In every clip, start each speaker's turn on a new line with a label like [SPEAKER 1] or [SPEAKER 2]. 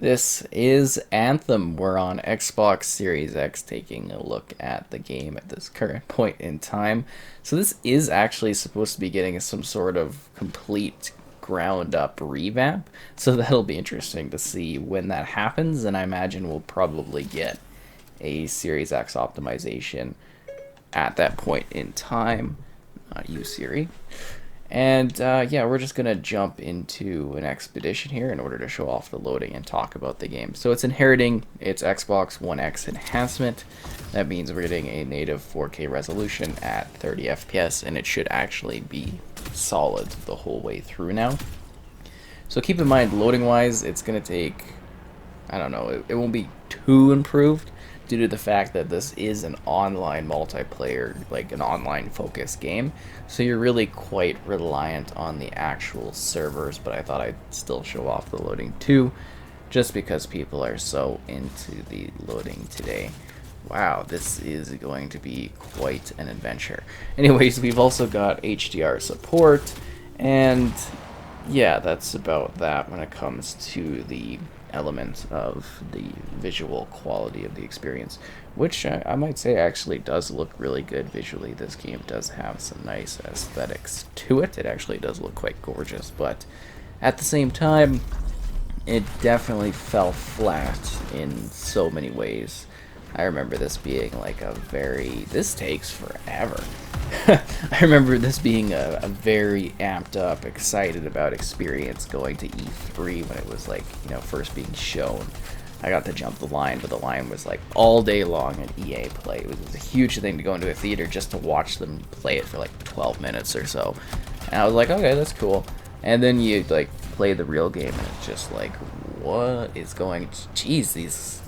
[SPEAKER 1] This is Anthem. We're on Xbox Series X taking a look at the game at this current point in time. So this is actually supposed to be getting some sort of complete ground up revamp. So that'll be interesting to see when that happens, and I imagine we'll probably get a Series X optimization at that point in time. Not you, Siri. And yeah, we're just going to jump into an expedition here in order to show off the loading and talk about the game. So it's inheriting its Xbox One X enhancement. That means we're getting a native 4K resolution at 30 FPS, and it should actually be solid the whole way through now. So keep in mind, loading-wise, it's going to take, I don't know, it won't be too improved, due to the fact that this is an online multiplayer, like an online focused game. So you're really quite reliant on the actual servers, but I thought I'd still show off the loading too, just because people are so into the loading today. Wow, this is going to be quite an adventure. Anyways, we've also got HDR support, and yeah, that's about that when it comes to the element of the visual quality of the experience, which I might say actually does look really good visually. This game does have some nice aesthetics to it. It actually does look quite gorgeous, but at the same time, it definitely fell flat in so many ways. I remember this being like this takes forever. I remember this being a very amped up, excited about experience going to E3 when it was like, first being shown. I got to jump the line, but the line was like all day long at EA Play. It was a huge thing to go into a theater just to watch them play it for like 12 minutes or so. And I was like, okay, that's cool. And then you like play the real game, and it's just like, what is going? Jeez,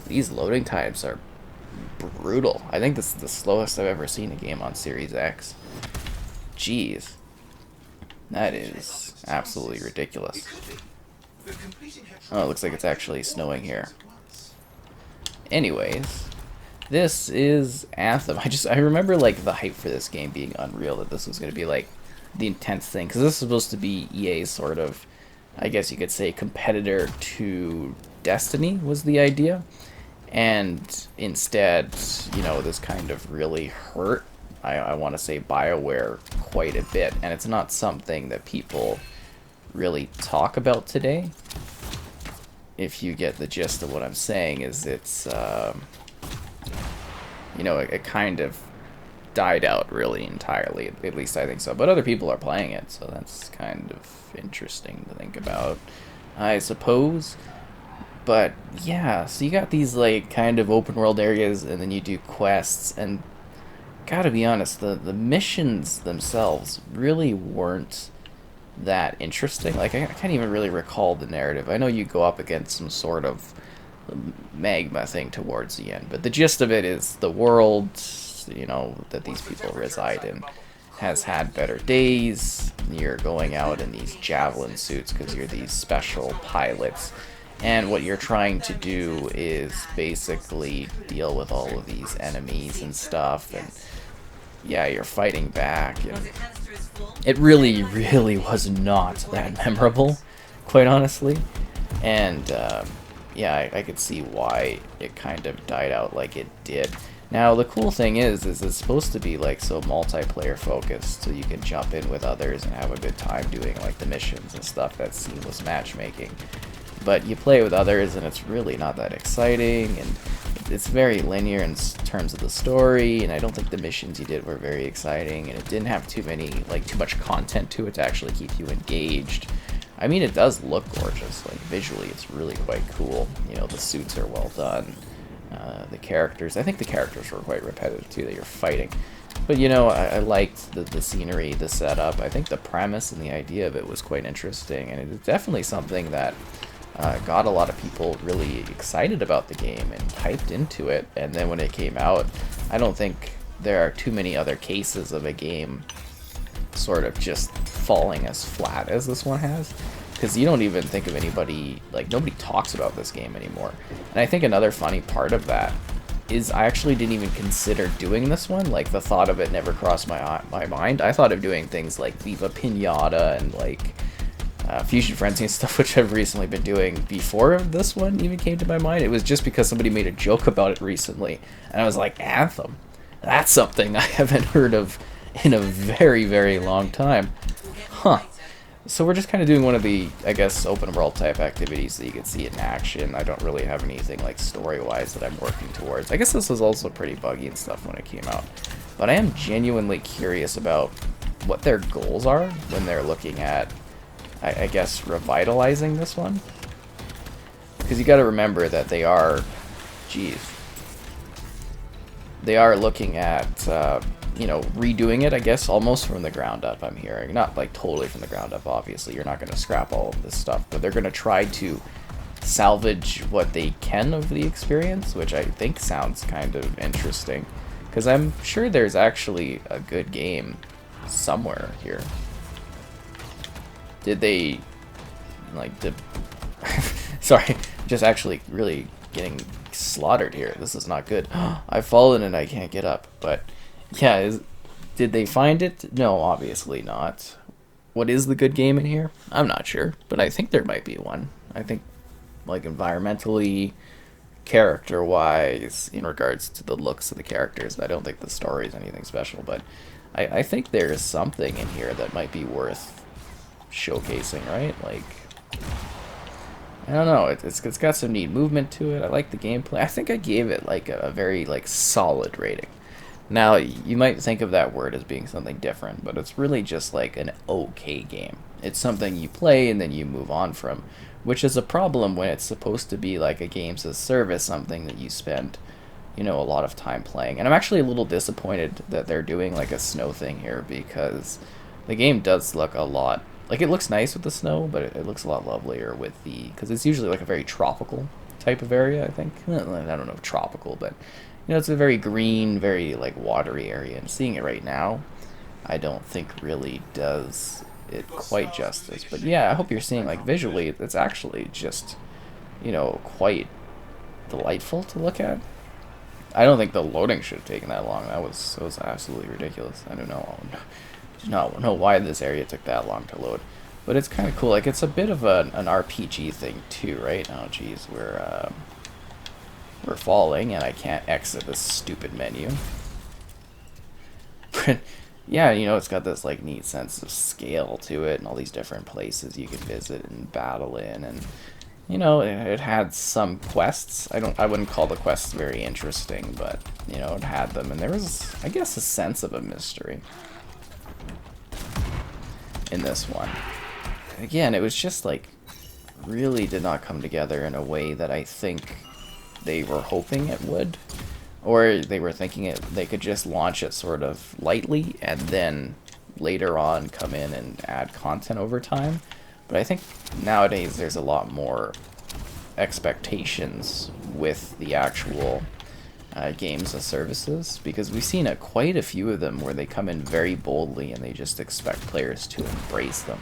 [SPEAKER 1] these loading times are brutal. I think this is the slowest I've ever seen a game on Series X. Jeez. That is absolutely ridiculous. Oh, it looks like it's actually snowing here. Anyways, this is Anthem. I remember like the hype for this game being unreal, that this was going to be like the intense thing, because this is supposed to be EA's sort of, I guess you could say, competitor to Destiny was the idea. And instead, this kind of really hurt, I want to say, Bioware quite a bit. And it's not something that people really talk about today. If you get the gist of what I'm saying, is it's, it kind of died out really entirely. At least I think so. But other people are playing it, so that's kind of interesting to think about, I suppose. But yeah, so you got these like kind of open world areas, and then you do quests, and gotta be honest, the missions themselves really weren't that interesting. Like, I can't even really recall the narrative. I know you go up against some sort of magma thing towards the end, but the gist of it is the world, that these people reside in has had better days. You're going out in these javelin suits because you're these special pilots. And what you're trying to do is basically deal with all of these enemies and stuff, and yeah, you're fighting back, and it really, really was not that memorable, quite honestly. And yeah, I could see why it kind of died out like it did. Now, the cool thing is it's supposed to be like so multiplayer focused, so you can jump in with others and have a good time doing like the missions and stuff. That's seamless matchmaking. But you play with others, and it's really not that exciting, and it's very linear in terms of the story, and I don't think the missions you did were very exciting, and it didn't have too much content to it to actually keep you engaged. I mean, it does look gorgeous. Like, visually, it's really quite cool. The suits are well done. The characters, I think the characters were quite repetitive too, that you're fighting. But I liked the scenery, the setup. I think the premise and the idea of it was quite interesting, and it's definitely something that got a lot of people really excited about the game and hyped into it. And then when it came out, I don't think there are too many other cases of a game sort of just falling as flat as this one has, because you don't even think of anybody, like, nobody talks about this game anymore. And I think another funny part of that is I actually didn't even consider doing this one. Like, the thought of it never crossed my mind. I thought of doing things like Viva Pinata and like Fusion Frenzy and stuff, which I've recently been doing before this one even came to my mind. It was just because somebody made a joke about it recently, and I was like, Anthem? That's something I haven't heard of in a very, very long time. Huh. So we're just kind of doing one of the, I guess, open world type activities that you can see in action. I don't really have anything like story-wise that I'm working towards. I guess this was also pretty buggy and stuff when it came out. But I am genuinely curious about what their goals are when they're looking at, I guess, revitalizing this one. Because you got to remember that they are, they are looking at, you know, redoing it, I guess, almost from the ground up, I'm hearing. Not, like, totally from the ground up, obviously. You're not going to scrap all of this stuff. But they're going to try to salvage what they can of the experience, which I think sounds kind of interesting. Because I'm sure there's actually a good game somewhere here. Did they, like, sorry, just actually really getting slaughtered here. This is not good. I've fallen and I can't get up, but... yeah, did they find it? No, obviously not. What is the good game in here? I'm not sure, but I think there might be one. I think, like, environmentally, character-wise, in regards to the looks of the characters, I don't think the story is anything special, but I think there is something in here that might be worth showcasing, right? Like, I don't know, it's got some neat movement to it. I like the gameplay. I think I gave it, like, a very, like, solid rating. Now, you might think of that word as being something different, but it's really just like an okay game. It's something you play and then you move on from, which is a problem when it's supposed to be like a games as service, something that you spend, you know, a lot of time playing. And I'm actually a little disappointed that they're doing like a snow thing here, because the game does look a lot, like, it looks nice with the snow, but it looks a lot lovelier with the, because it's usually like a very tropical type of area, I think. I don't know if tropical, but... you know, it's a very green, very, like, watery area, and seeing it right now, I don't think really does it quite justice. But yeah, I hope you're seeing, like, visually, it's actually just, you know, quite delightful to look at. I don't think the loading should have taken that long. That was absolutely ridiculous. I don't know. I do not know why this area took that long to load. But it's kind of cool. Like, it's a bit of an RPG thing, too, right? Oh, geez, we're falling, and I can't exit this stupid menu. But yeah, you know, it's got this like neat sense of scale to it, and all these different places you can visit and battle in, and you know, it had some quests. I wouldn't call the quests very interesting, but you know, it had them, and there was, I guess, a sense of a mystery in this one. Again, it was just like really did not come together in a way that I think they were hoping it would, or they were thinking they could just launch it sort of lightly and then later on come in and add content over time. But I think nowadays there's a lot more expectations with the actual games as services, because we've seen quite a few of them where they come in very boldly and they just expect players to embrace them.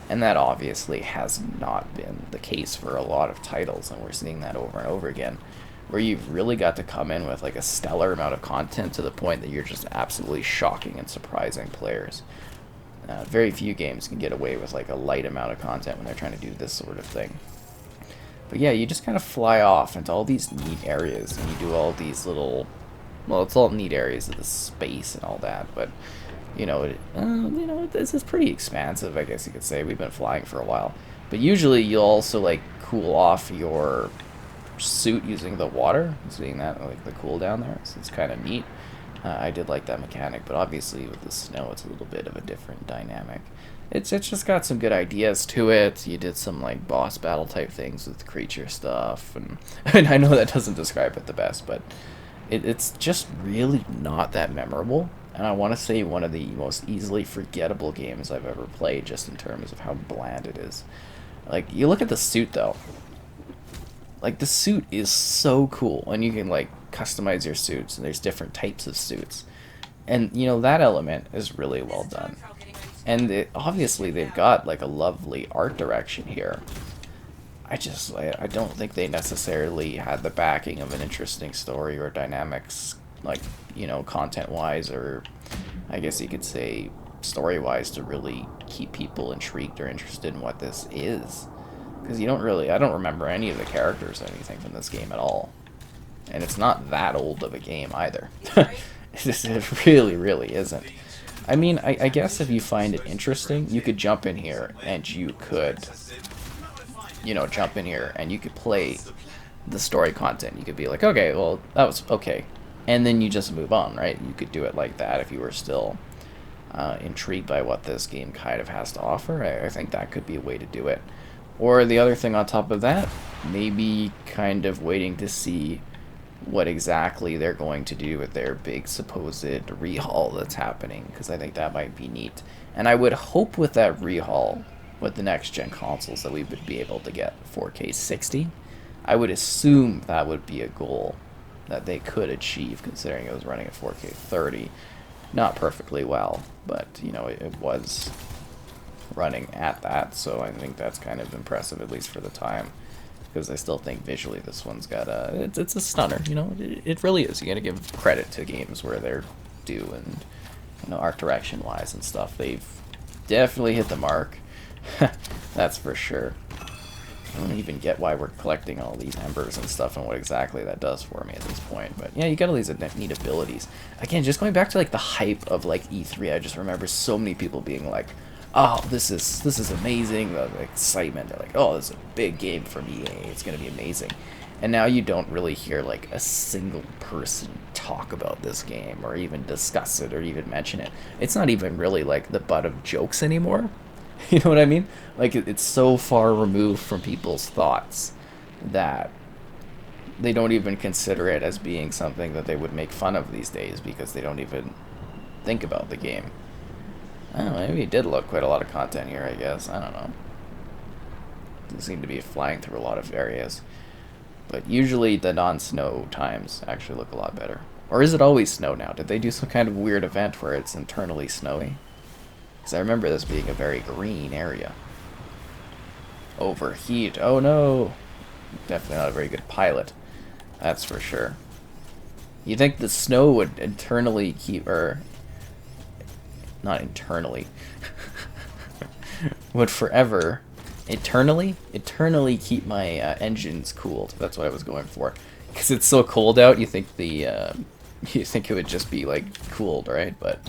[SPEAKER 1] And that obviously has not been the case for a lot of titles, and we're seeing that over and over again, where you've really got to come in with like a stellar amount of content to the point that you're just absolutely shocking and surprising players. Very few games can get away with like a light amount of content when they're trying to do this sort of thing. But yeah, you just kind of fly off into all these neat areas, and you do all these little, well, it's all neat areas of the space and all that, but you know, this is pretty expansive, I guess you could say. We've been flying for a while, but usually you'll also like cool off your suit using the water, seeing that like the cooldown there, so it's kind of neat. I did like that mechanic, but obviously with the snow it's a little bit of a different dynamic. It's just got some good ideas to it. You did some like boss battle type things with creature stuff, and I know that doesn't describe it the best, but it's just really not that memorable. And I want to say one of the most easily forgettable games I've ever played, just in terms of how bland it is. Like, you look at the suit though. Like, the suit is so cool, and you can like customize your suits, and there's different types of suits, and you know, that element is really well done. And obviously they've got like a lovely art direction here. I don't think they necessarily had the backing of an interesting story or dynamics, like, you know, content wise, or I guess you could say story-wise to really keep people intrigued or interested in what this is. Because you don't really, I don't remember any of the characters or anything from this game at all. And it's not that old of a game either. It really, really isn't. I mean, I guess if you find it interesting, you could jump in here and you could, you know, jump in here and you could play the story content. You could be like, okay, well, that was okay. And then you just move on, right? You could do it like that if you were still intrigued by what this game kind of has to offer. I think that could be a way to do it. Or the other thing on top of that, maybe kind of waiting to see what exactly they're going to do with their big supposed rehaul that's happening, because I think that might be neat. And I would hope with that rehaul, with the next gen consoles, that we would be able to get 4K 60. I would assume that would be a goal that they could achieve, considering it was running at 4K 30. Not perfectly well, but, you know, it was running at that, so I think that's kind of impressive, at least for the time. Because I still think visually this one's got a... It's a stunner, you know? It really is. You gotta give credit to games where they're due, and, you know, art direction-wise and stuff. They've definitely hit the mark. That's for sure. I don't even get why we're collecting all these embers and stuff and what exactly that does for me at this point. But yeah, you got all these neat abilities. Again, just going back to like the hype of like E3, I just remember so many people being like, oh, this is amazing, the excitement. They're like, oh, this is a big game from EA, it's gonna be amazing. And now you don't really hear like a single person talk about this game or even discuss it or even mention it. It's not even really like the butt of jokes anymore. You know what I mean? Like, it's so far removed from people's thoughts that they don't even consider it as being something that they would make fun of these days, because they don't even think about the game. I don't know, maybe it did look quite a lot of content here, I guess. I don't know. It seemed to be flying through a lot of areas. But usually the non-snow times actually look a lot better. Or is it always snow now? Did they do some kind of weird event where it's internally snowy? Because I remember this being a very green area. Overheat. Oh no! Definitely not a very good pilot. That's for sure. You think the snow would internally keep... or... not internally. would forever... eternally keep my engines cooled. That's what I was going for. Because it's so cold out, you think the... you think it would just be, like, cooled, right? But...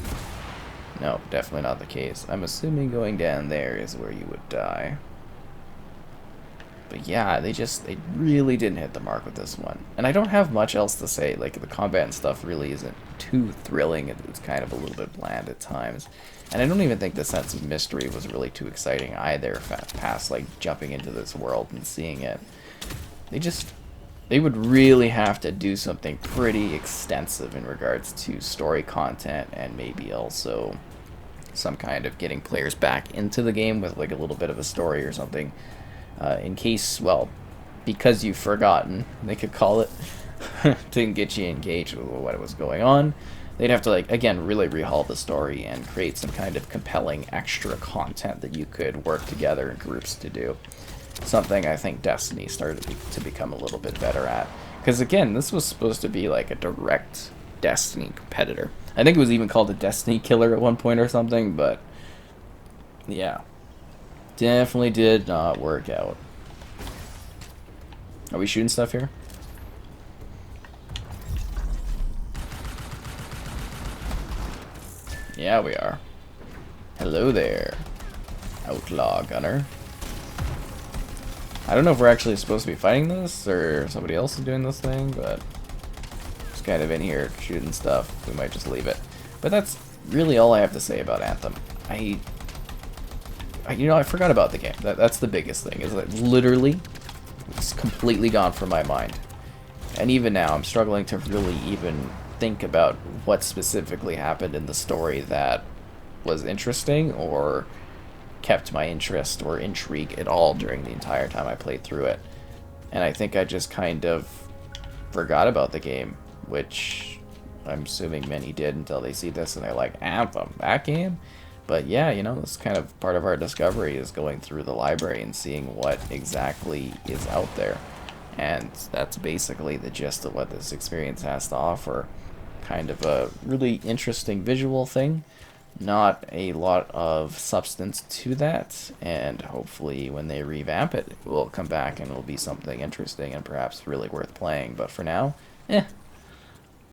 [SPEAKER 1] no, definitely not the case. I'm assuming going down there is where you would die. But yeah, they really didn't hit the mark with this one. And I don't have much else to say. Like, the combat and stuff really isn't too thrilling. It's kind of a little bit bland at times. And I don't even think the sense of mystery was really too exciting either, past, like, jumping into this world and seeing it. They would really have to do something pretty extensive in regards to story content, and maybe also some kind of getting players back into the game with like a little bit of a story or something. In case, well, because you've forgotten, they could call it, to get you engaged with what was going on. They'd have to, like, again, really rehaul the story and create some kind of compelling extra content that you could work together in groups to do. Something I think Destiny started to become a little bit better at. Because, again, this was supposed to be like a direct Destiny competitor. I think it was even called a Destiny killer at one point or something, but yeah. Definitely did not work out. Are we shooting stuff here? Yeah, we are. Hello there, Outlaw Gunner. I don't know if we're actually supposed to be fighting this, or somebody else is doing this thing, but just kind of in here shooting stuff. We might just leave it. But that's really all I have to say about Anthem. You know, I forgot about the game. That's the biggest thing, is that literally it's completely gone from my mind. And even now, I'm struggling to really even think about what specifically happened in the story that was interesting or kept my interest or intrigue at all during the entire time I played through it. And I think I just kind of forgot about the game, which I'm assuming many did until they see this and they're like, Anthem, that game? But yeah, you know, this kind of part of our discovery is going through the library and seeing what exactly is out there. And that's basically the gist of what this experience has to offer. Kind of a really interesting visual thing. not a lot of substance to that, and hopefully when they revamp it, it will come back and it'll be something interesting and perhaps really worth playing. But for now, eh,